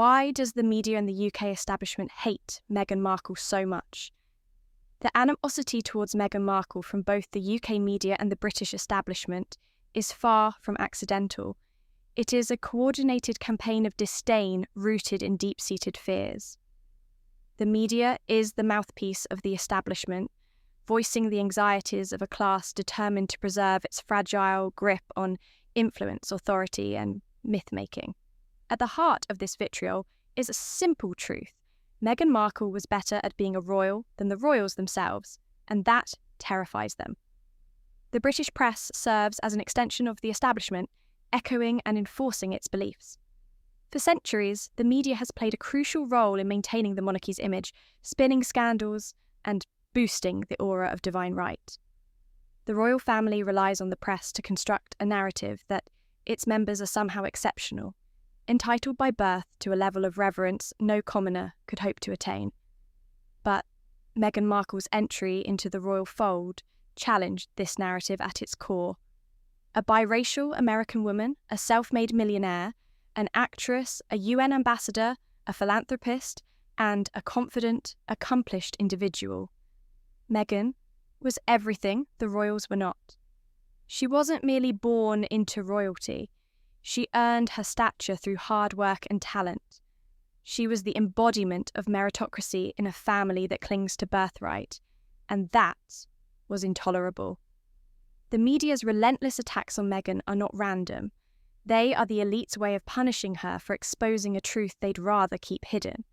why does the media and the UK establishment hate Meghan Markle so much? The animosity towards Meghan Markle from both the UK media and the British establishment is far from accidental. It is a coordinated campaign of disdain rooted in deep-seated fears. The media is the mouthpiece of the establishment, voicing the anxieties of a class determined to preserve its fragile grip on influence, authority, and myth-making. At the heart of this vitriol is a simple truth. Meghan Markle was better at being a royal than the royals themselves, and that terrifies them. The British press serves as an extension of the establishment, echoing and enforcing its beliefs. For centuries, the media has played a crucial role in maintaining the monarchy's image, spinning scandals and boosting the aura of divine right. The royal family relies on the press to construct a narrative that its members are somehow exceptional, entitled by birth to a level of reverence no commoner could hope to attain. But Meghan Markle's entry into the royal fold challenged this narrative at its core. A biracial American woman, a self-made millionaire, an actress, a UN ambassador, a philanthropist, and a confident, accomplished individual. Meghan was everything the royals were not. She wasn't merely born into royalty. She earned her stature through hard work and talent. She was the embodiment of meritocracy in a family that clings to birthright, and that was intolerable. The media's relentless attacks on Meghan are not random. They are the elite's way of punishing her for exposing a truth they'd rather keep hidden.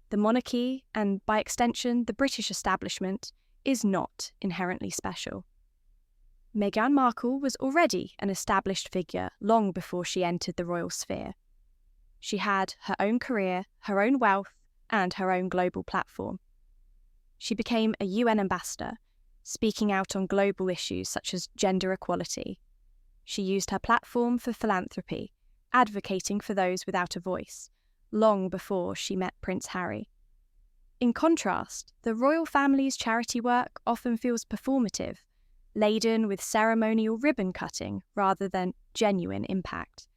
The monarchy, and by extension the British establishment, is not inherently special. Meghan Markle was already an established figure long before she entered the royal sphere. She had her own career, her own wealth, and her own global platform. She became a UN ambassador, speaking out on global issues such as gender equality. She used her platform for philanthropy, advocating for those without a voice, long before she met Prince Harry. In contrast, the royal family's charity work often feels performative, laden with ceremonial ribbon cutting rather than genuine impact.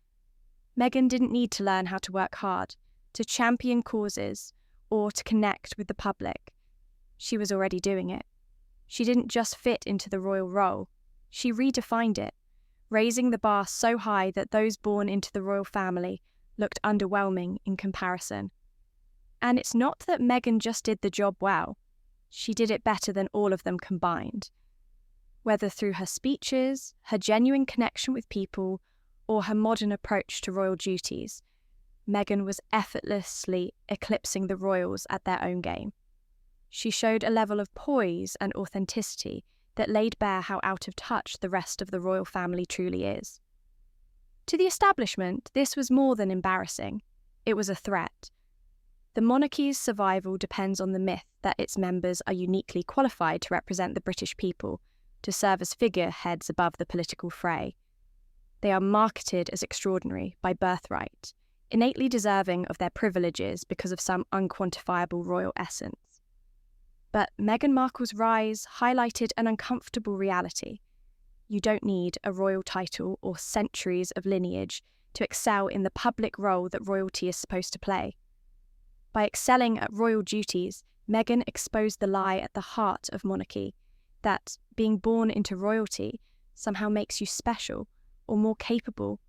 Meghan didn't need to learn how to work hard, to champion causes, or to connect with the public. She was already doing it. She didn't just fit into the royal role, she redefined it, raising the bar so high that those born into the royal family looked underwhelming in comparison. And it's not that Meghan just did the job well. She did it better than all of them combined. Whether through her speeches, her genuine connection with people, or her modern approach to royal duties, Meghan was effortlessly eclipsing the royals at their own game. She showed a level of poise and authenticity that laid bare how out of touch the rest of the royal family truly is. To the establishment, this was more than embarrassing. It was a threat. The monarchy's survival depends on the myth that its members are uniquely qualified to represent the British people, to serve as figureheads above the political fray. They are marketed as extraordinary by birthright, innately deserving of their privileges because of some unquantifiable royal essence. But Meghan Markle's rise highlighted an uncomfortable reality. You don't need a royal title or centuries of lineage to excel in the public role that royalty is supposed to play. By excelling at royal duties, Meghan exposed the lie at the heart of monarchy, that being born into royalty somehow makes you special or more capable.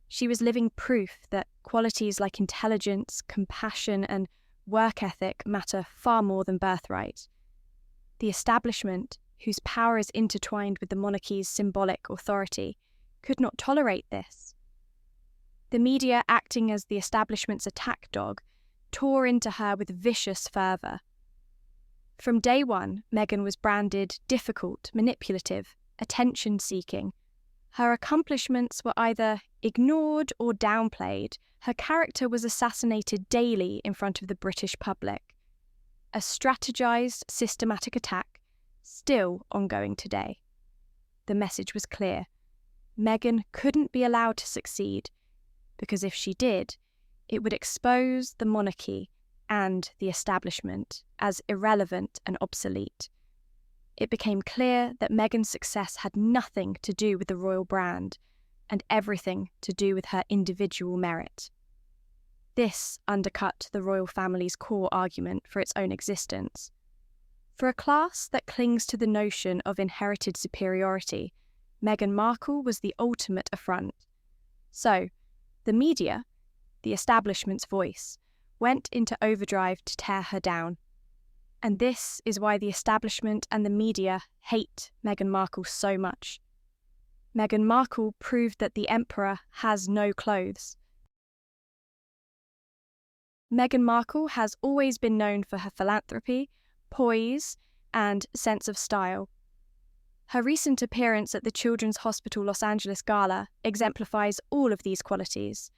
She was living proof that qualities like intelligence, compassion, and work ethic matter far more than birthright. The establishment, whose power is intertwined with the monarchy's symbolic authority, could not tolerate this. The media, acting as the establishment's attack dog, tore into her with vicious fervour. From day one, Meghan was branded difficult, manipulative, attention-seeking. Her accomplishments were either ignored or downplayed. Her character was assassinated daily in front of the British public. A strategized, systematic attack, still ongoing today. The message was clear. Meghan couldn't be allowed to succeed, because if she did, it would expose the monarchy and the establishment as irrelevant and obsolete. It became clear that Meghan's success had nothing to do with the royal brand and everything to do with her individual merit. This undercut the royal family's core argument for its own existence. For a class that clings to the notion of inherited superiority, Meghan Markle was the ultimate affront. So, the media, the establishment's voice, went into overdrive to tear her down. And this is why the establishment and the media hate Meghan Markle so much. Meghan Markle proved that the emperor has no clothes. Meghan Markle has always been known for her philanthropy, poise, and sense of style. Her recent appearance at the Children's Hospital Los Angeles Gala exemplifies all of these qualities,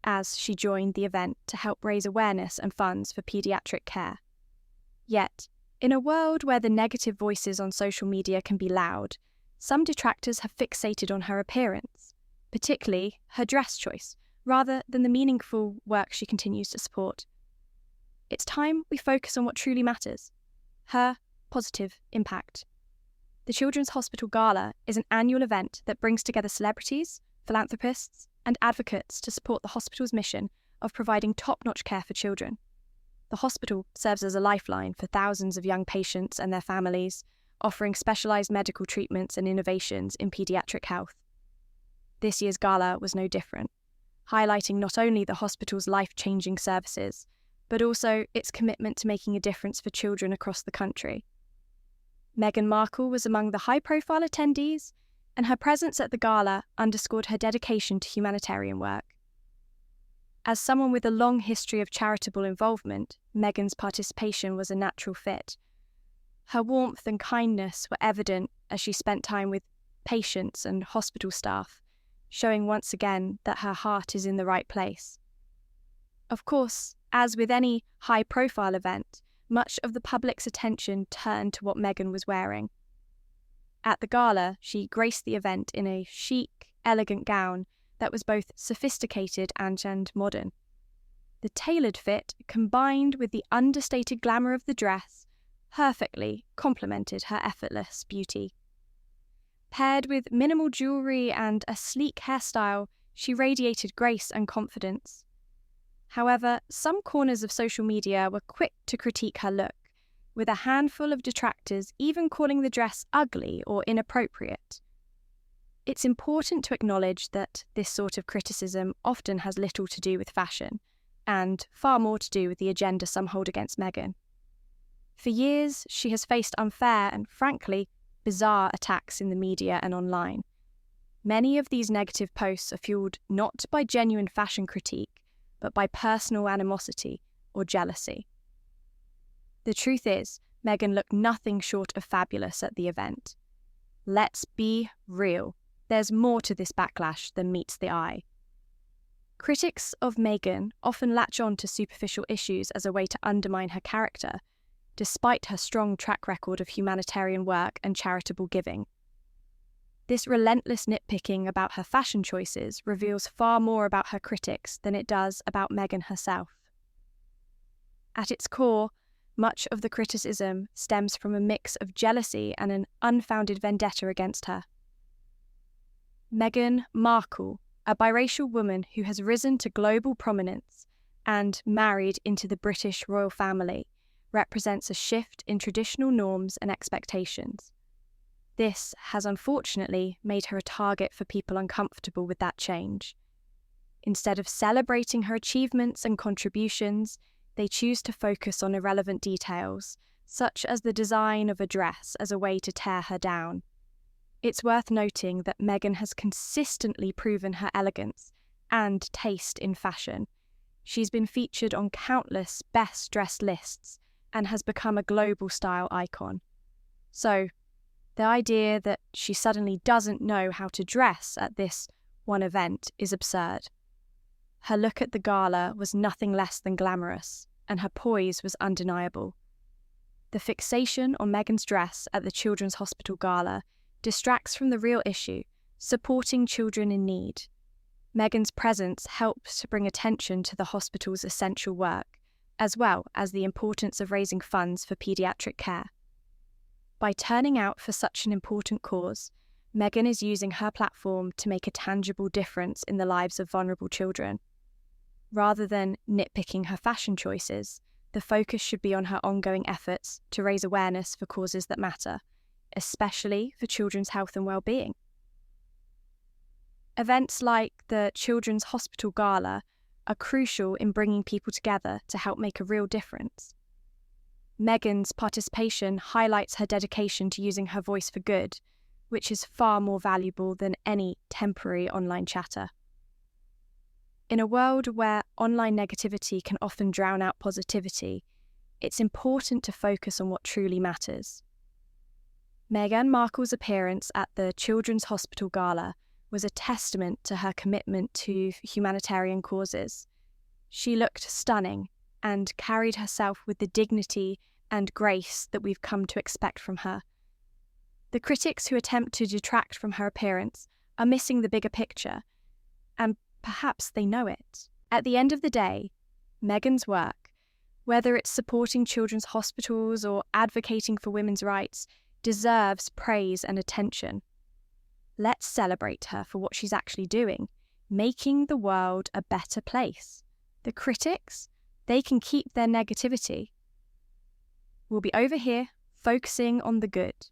as she joined the event to help raise awareness and funds for paediatric care. Yet, in a world where the negative voices on social media can be loud, some detractors have fixated on her appearance, particularly her dress choice, rather than the meaningful work she continues to support. It's time we focus on what truly matters: her positive impact. The Children's Hospital Gala is an annual event that brings together celebrities, philanthropists, and advocates to support the hospital's mission of providing top-notch care for children. The hospital serves as a lifeline for thousands of young patients and their families, offering specialised medical treatments and innovations in paediatric health. This year's gala was no different, highlighting not only the hospital's life-changing services, but also its commitment to making a difference for children across the country. Meghan Markle was among the high-profile attendees, and her presence at the gala underscored her dedication to humanitarian work. As someone with a long history of charitable involvement, Meghan's participation was a natural fit. Her warmth and kindness were evident as she spent time with patients and hospital staff, showing once again that her heart is in the right place. Of course, as with any high-profile event, much of the public's attention turned to what Meghan was wearing. At the gala, she graced the event in a chic, elegant gown that was both sophisticated and modern. The tailored fit, combined with the understated glamour of the dress, perfectly complemented her effortless beauty. Paired with minimal jewellery and a sleek hairstyle, she radiated grace and confidence. However, some corners of social media were quick to critique her look, with a handful of detractors even calling the dress ugly or inappropriate. It's important to acknowledge that this sort of criticism often has little to do with fashion, and far more to do with the agenda some hold against Meghan. For years, she has faced unfair and, frankly, bizarre attacks in the media and online. Many of these negative posts are fueled not by genuine fashion critique, but by personal animosity or jealousy. The truth is, Meghan looked nothing short of fabulous at the event. Let's be real. There's more to this backlash than meets the eye. Critics of Meghan often latch on to superficial issues as a way to undermine her character, despite her strong track record of humanitarian work and charitable giving. This relentless nitpicking about her fashion choices reveals far more about her critics than it does about Meghan herself. At its core, much of the criticism stems from a mix of jealousy and an unfounded vendetta against her. Meghan Markle, a biracial woman who has risen to global prominence and married into the British royal family, represents a shift in traditional norms and expectations. This has unfortunately made her a target for people uncomfortable with that change. Instead of celebrating her achievements and contributions, they choose to focus on irrelevant details, such as the design of a dress, as a way to tear her down. It's worth noting that Meghan has consistently proven her elegance and taste in fashion. She's been featured on countless best-dressed lists and has become a global style icon. So, the idea that she suddenly doesn't know how to dress at this one event is absurd. Her look at the gala was nothing less than glamorous, and her poise was undeniable. The fixation on Meghan's dress at the Children's Hospital Gala distracts from the real issue, supporting children in need. Meghan's presence helps to bring attention to the hospital's essential work, as well as the importance of raising funds for paediatric care. By turning out for such an important cause, Meghan is using her platform to make a tangible difference in the lives of vulnerable children. Rather than nitpicking her fashion choices, the focus should be on her ongoing efforts to raise awareness for causes that matter, especially for children's health and well-being. Events like the Children's Hospital Gala are crucial in bringing people together to help make a real difference. Meghan's participation highlights her dedication to using her voice for good, which is far more valuable than any temporary online chatter. In a world where online negativity can often drown out positivity, it's important to focus on what truly matters. Meghan Markle's appearance at the Children's Hospital Gala was a testament to her commitment to humanitarian causes. She looked stunning and carried herself with the dignity and grace that we've come to expect from her. The critics who attempt to detract from her appearance are missing the bigger picture, and perhaps they know it. At the end of the day, Meghan's work, whether it's supporting children's hospitals or advocating for women's rights, deserves praise and attention. Let's celebrate her for what she's actually doing, making the world a better place. The critics, they can keep their negativity. We'll be over here focusing on the good.